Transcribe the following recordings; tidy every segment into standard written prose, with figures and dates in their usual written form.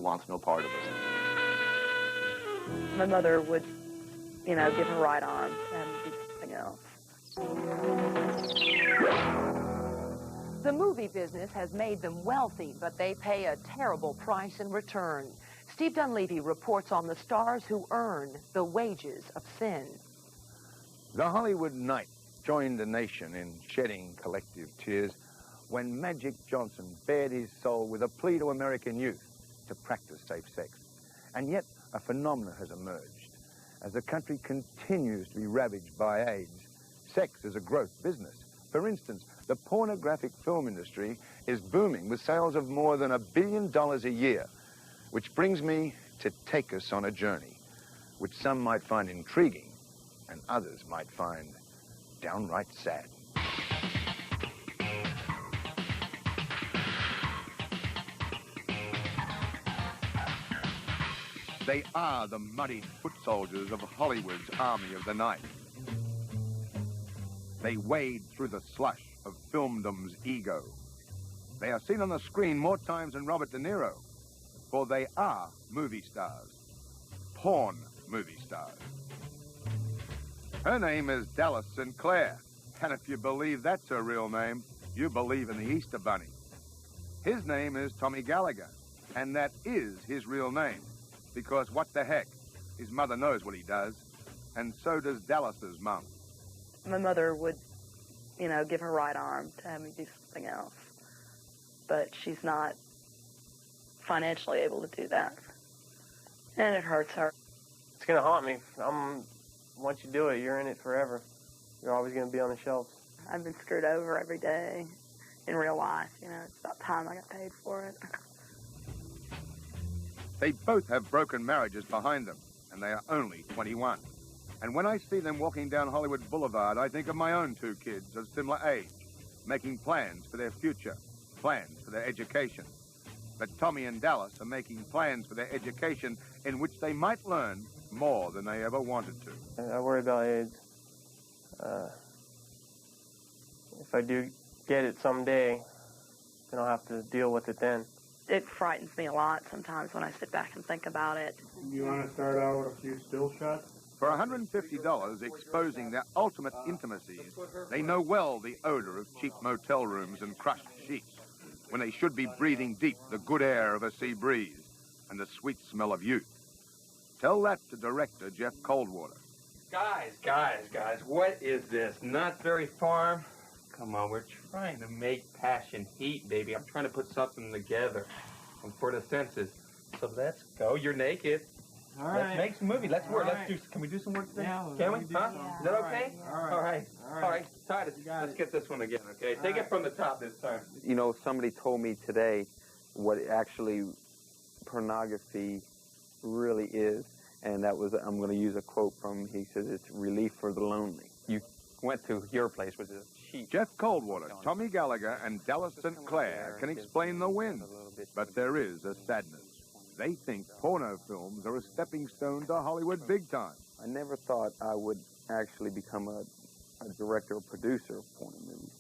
world wants no part of us. My mother would, you know, give her right arm and do something else. The movie business has made them wealthy, but they pay a terrible price in return. Steve Dunleavy reports on the stars who earn the wages of sin. The Hollywood night joined the nation in shedding collective tears when Magic Johnson bared his soul with a plea to American youth to practice safe sex. And yet, a phenomenon has emerged. As the country continues to be ravaged by AIDS, sex is a growth business. For instance, the pornographic film industry is booming with sales of more than $1 billion a year, which brings me to take us on a journey, which some might find intriguing and others might find downright sad. They are the muddy foot soldiers of Hollywood's army of the night. They wade through the slush of filmdom's ego. They are seen on the screen more times than Robert De Niro, for they are movie stars, porn movie stars. Her name is Dallas Sinclair, and if you believe that's her real name, you believe in the Easter Bunny. His name is Tommy Gallagher, and that is his real name, because what the heck, his mother knows what he does, and so does Dallas's mom. My mother would, you know, give her right arm to have me do something else, but she's not financially able to do that, and it hurts her. It's gonna haunt me. Once you do it, you're in it forever. You're always gonna be on the shelves. I've been screwed over every day in real life. You know, it's about time I got paid for it. They both have broken marriages behind them, and they are only 21. And when I see them walking down Hollywood Boulevard, I think of my own two kids of similar age, making plans for their future, plans for their education. But Tommy and Dallas are making plans for their education in which they might learn more than they ever wanted to. I worry about AIDS. If I do get it someday, then I'll have to deal with it then. It frightens me a lot sometimes when I sit back and think about it. You want to start out with a few still shots? For $150 exposing their ultimate intimacies, they know well the odor of cheap motel rooms and crushed sheets, when they should be breathing deep the good air of a sea breeze and the sweet smell of youth. Tell that to director Jeff Coldwater. Guys, what is this? Not Very Farm? Come on, we're trying to make passion heat, baby. I'm trying to put something together for the senses. So let's go. You're naked. All right. Let's make some movie. Let's work. All Let's do. Can we do some work today? Yeah, can we? Huh? Yeah. Is that okay? All right. All right. Titus, let's get this one again, okay? Take it from the top this time. You know, somebody told me today what actually pornography really is, and that was, I'm going to use a quote from, he says, it's relief for the lonely. You went to your place, which is cheap. Jeff Coldwater, Tommy Gallagher, and Dallas Sinclair can explain the win, but there is a sadness. They think porno films are a stepping stone to Hollywood big time. I never thought I would actually become a director or producer of porno movies,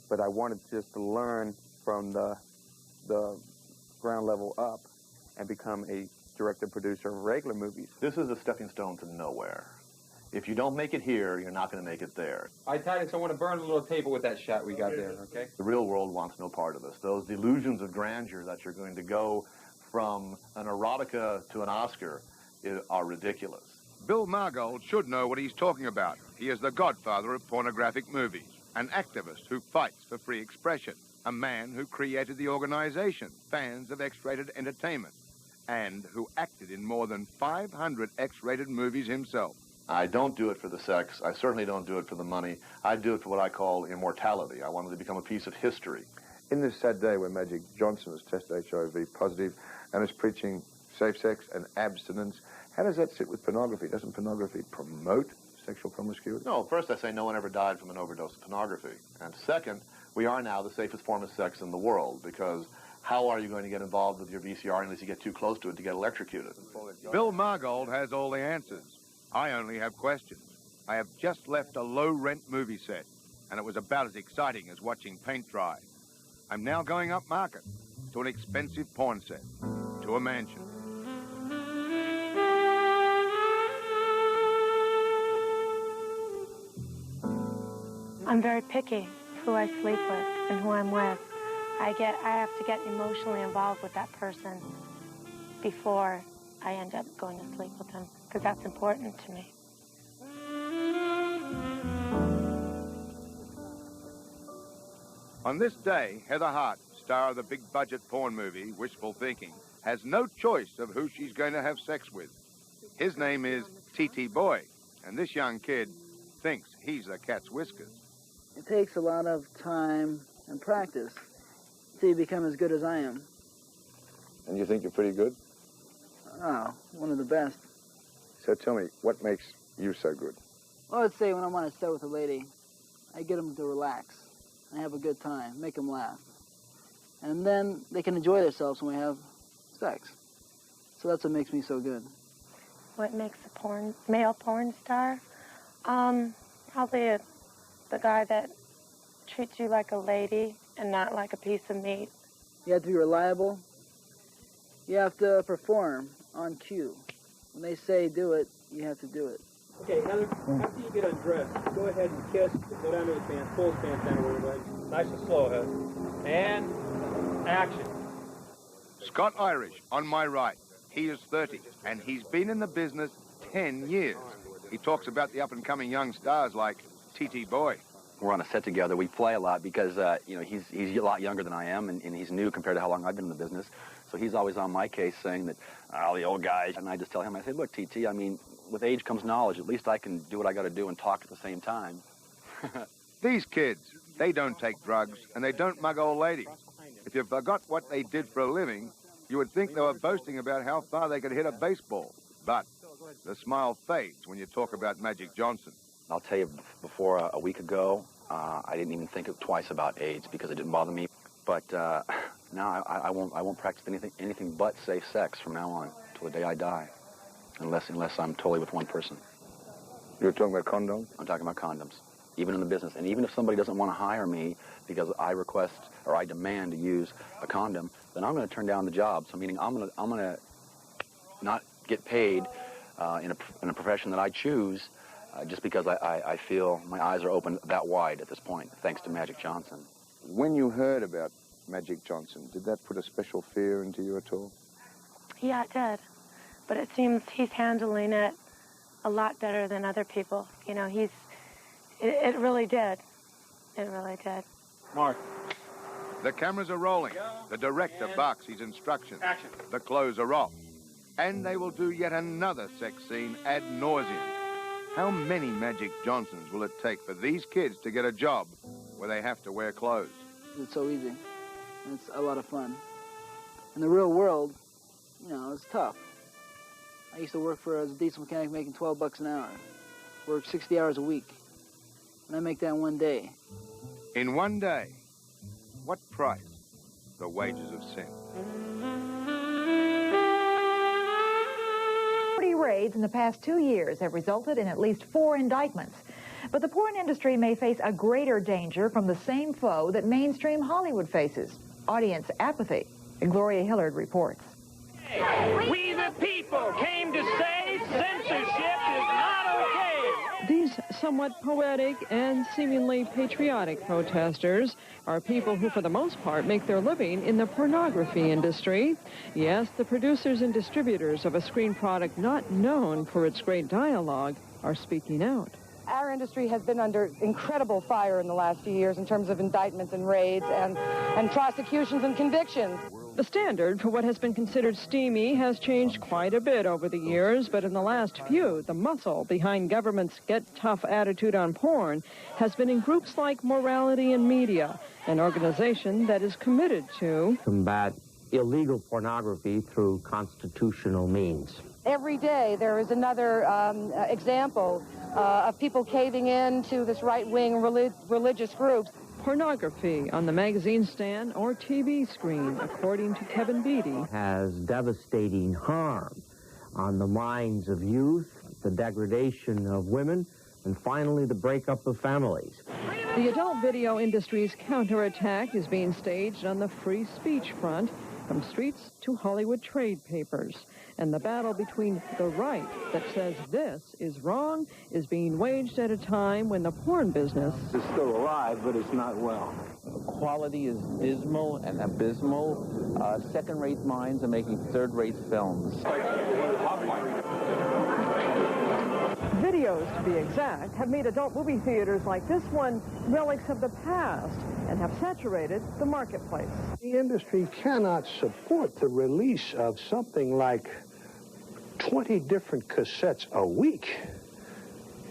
but I wanted just to learn from the ground level up and become a director producer of regular movies. This is a stepping stone to nowhere. If you don't make it here, you're not going to make it there. All right, Titus, I want to burn a little table with that shot we got there, okay? The real world wants no part of us. Those delusions of grandeur that you're going to go from an erotica to an Oscar are ridiculous. Bill Margold should know what he's talking about. He is the godfather of pornographic movies, an activist who fights for free expression, a man who created the organization, Fans of X-Rated Entertainment, and who acted in more than 500 X-rated movies himself. I don't do it for the sex. I certainly don't do it for the money. I do it for what I call immortality. I wanted to become a piece of history. In this sad day when Magic Johnson has tested HIV positive and is preaching safe sex and abstinence, how does that sit with pornography? Doesn't pornography promote sexual promiscuity? No, first I say no one ever died from an overdose of pornography. And second, we are now the safest form of sex in the world, because how are you going to get involved with your VCR unless you get too close to it to get electrocuted? Bill Margold has all the answers. I only have questions. I have just left a low-rent movie set, and it was about as exciting as watching paint dry. I'm now going up market to an expensive porn set, to a mansion. I'm very picky who I sleep with and who I'm with. I have to get emotionally involved with that person before I end up going to sleep with them, because that's important to me. On this day, Heather Hart, star of the big-budget porn movie Wishful Thinking, has no choice of who she's going to have sex with. His name is T.T. Boy, and this young kid thinks he's the cat's whiskers. It takes a lot of time and practice till you become as good as I am. And you think you're pretty good? Oh, one of the best. So tell me, what makes you so good? Well, I'd say when I'm on a set with a lady, I get them to relax. I have a good time, make them laugh. And then they can enjoy themselves when we have sex. So that's what makes me so good. What makes a male porn star? Probably the guy that treats you like a lady and not like a piece of meat. You have to be reliable. You have to perform on cue. When they say do it, you have to do it. Okay, Heather, after you get undressed, go ahead and kiss. Go down to his pants, pull his pants down over his legs. Nice and slow, Heather. And action. Scott Irish, on my right. He is 30, and he's been in the business 10 years. He talks about the up-and-coming young stars like T.T. Boy. We're on a set together. We play a lot because, you know, he's a lot younger than I am, and he's new compared to how long I've been in the business. So he's always on my case saying that, the old guys. And I just tell him, I say, look, T.T., I mean, with age comes knowledge. At least I can do what I got to do and talk at the same time. These kids, they don't take drugs, and they don't mug old ladies. If you forgot what they did for a living, you would think they were boasting about how far they could hit a baseball. But the smile fades when you talk about Magic Johnson. I'll tell you, before a week ago, I didn't even think twice about AIDS because it didn't bother me. But now I won't practice anything but safe sex from now on till the day I die, unless I'm totally with one person. You're talking about condoms? I'm talking about condoms, even in the business. And even if somebody doesn't want to hire me because I request or I demand to use a condom, then I'm going to turn down the job. So meaning I'm going to not get paid in a profession that I choose just because I feel my eyes are open that wide at this point, thanks to Magic Johnson. When you heard about Magic Johnson, did that put a special fear into you at all? Yeah, it did. But it seems he's handling it a lot better than other people. You know, it really did. It really did. Mark. The cameras are rolling. The director barks his instructions. Action. The clothes are off. And they will do yet another sex scene ad nauseum. How many Magic Johnsons will it take for these kids to get a job where they have to wear clothes? It's so easy. It's a lot of fun. In the real world, you know, it's tough. I used to work as a diesel mechanic making $12 an hour. Work 60 hours a week. And I make that in one day. In one day, what price? The wages of sin. 40 raids in the past 2 years have resulted in at least 4 indictments. But the porn industry may face a greater danger from the same foe that mainstream Hollywood faces, audience apathy. Gloria Hillard reports. We the people came to say censorship is not okay. These somewhat poetic and seemingly patriotic protesters are people who, for the most part, make their living in the pornography industry. Yes, the producers and distributors of a screen product not known for its great dialogue are speaking out. Our industry has been under incredible fire in the last few years in terms of indictments and raids and prosecutions and convictions. The standard for what has been considered steamy has changed quite a bit over the years, but in the last few, the muscle behind government's get-tough attitude on porn has been in groups like Morality in Media, an organization that is committed to combat illegal pornography through constitutional means. Every day there is another example of people caving in to this right-wing religious groups. Pornography on the magazine stand or TV screen, according to Kevin Beatty, has devastating harm on the minds of youth, the degradation of women, and finally the breakup of families. The adult video industry's counterattack is being staged on the free speech front. from streets to Hollywood trade papers. And the battle between the right that says this is wrong is being waged at a time when the porn business is still alive, but it's not well. The quality is dismal and abysmal. Second-rate minds are making third-rate films. Videos, to be exact, have made adult movie theaters like this one relics of the past and have saturated the marketplace. The industry cannot support the release of something like 20 different cassettes a week.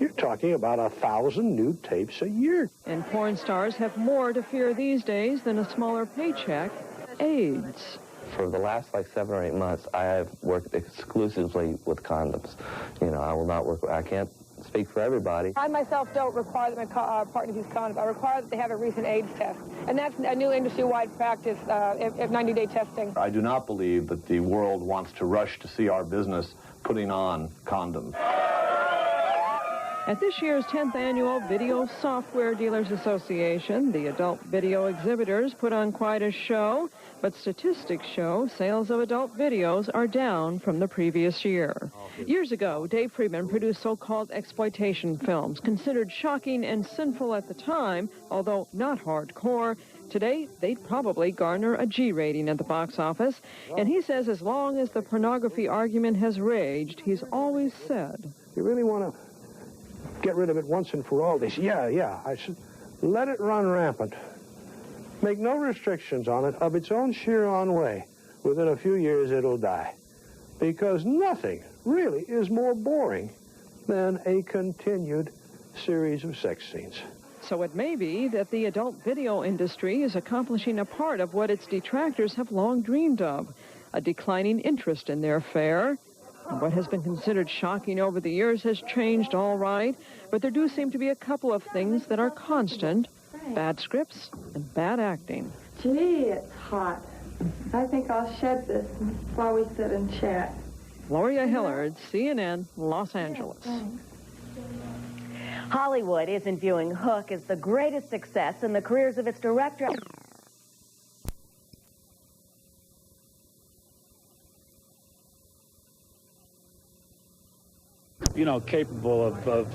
You're talking about 1,000 new tapes a year. And porn stars have more to fear these days than a smaller paycheck: AIDS. For the last 7 or 8 months, I have worked exclusively with condoms. You know, I will not work, I can't speak for everybody. I myself don't require that my partners use condoms. I require that they have a recent AIDS test. And that's a new industry-wide practice, 90-day testing. I do not believe that the world wants to rush to see our business putting on condoms. At this year's 10th Annual Video Software Dealers Association, the adult video exhibitors put on quite a show, but statistics show sales of adult videos are down from the previous year. Years ago, Dave Friedman produced so-called exploitation films, considered shocking and sinful at the time, although not hardcore. Today, they'd probably garner a G rating at the box office, and he says as long as the pornography argument has raged, he's always said, You really want to get rid of it once and for all? They say, yeah, I should let it run rampant. Make no restrictions on it of its own sheer on way. Within a few years, it'll die. Because nothing really is more boring than a continued series of sex scenes. So it may be that the adult video industry is accomplishing a part of what its detractors have long dreamed of, a declining interest in their fare. What has been considered shocking over the years has changed all right, but there do seem to be a couple of things that are constant: bad scripts and bad acting. Gee, it's hot. I think I'll shed this while we sit and chat. Gloria Hillard, CNN, Los Angeles. Hollywood isn't viewing Hook as the greatest success in the careers of its director. You know, capable of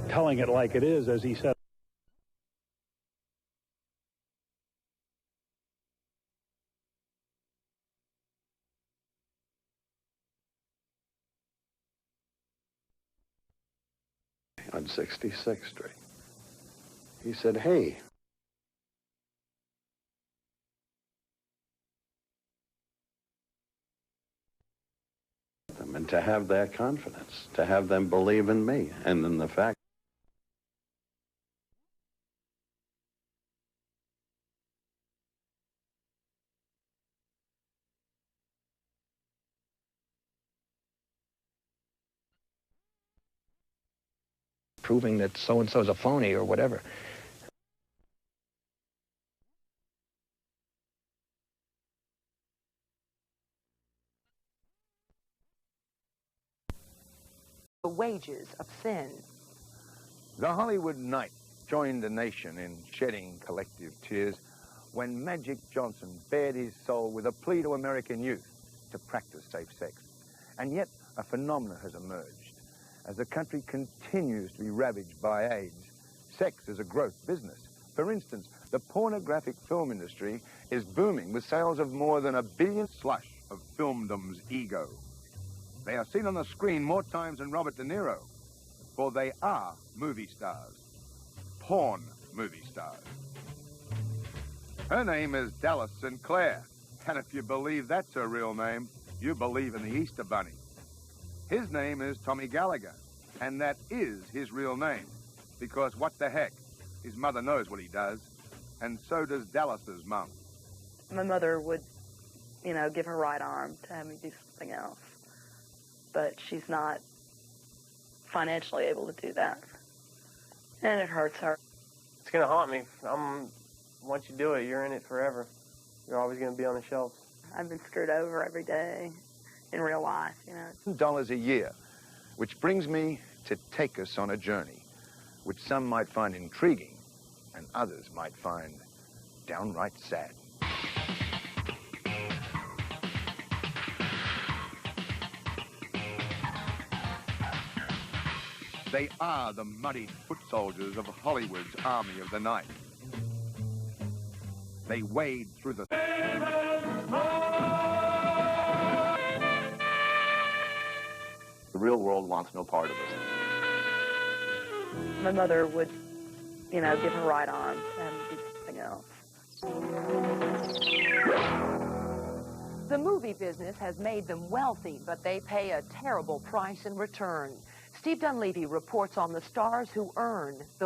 telling it like it is, as he said. On 66th Street. He said, hey, and to have their confidence, to have them believe in me, and in the fact proving that so-and-so's a phony or whatever. The wages of sin. The Hollywood night joined the nation in shedding collective tears when Magic Johnson bared his soul with a plea to American youth to practice safe sex. And yet a phenomenon has emerged. As the country continues to be ravaged by AIDS, sex is a growth business. For instance, the pornographic film industry is booming with sales of more than 1 billion slush of filmdom's ego. They are seen on the screen more times than Robert De Niro, for they are movie stars, porn movie stars. Her name is Dallas Sinclair, and if you believe that's her real name, you believe in the Easter Bunny. His name is Tommy Gallagher, and that is his real name, because what the heck, his mother knows what he does, and so does Dallas's mom. My mother would, give her right arm to have me do something else, but she's not financially able to do that, and it hurts her. It's going to haunt me. Once you do it, you're in it forever. You're always going to be on the shelves. I've been screwed over every day. In real life, $2 a year, which brings me to take us on a journey, which some might find intriguing and others might find downright sad. They are the muddy foot soldiers of Hollywood's army of the night. They wade through the... The real world wants no part of it. My mother would, give her right arm and do something else. The movie business has made them wealthy, but they pay a terrible price in return. Steve Dunleavy reports on the stars who earn the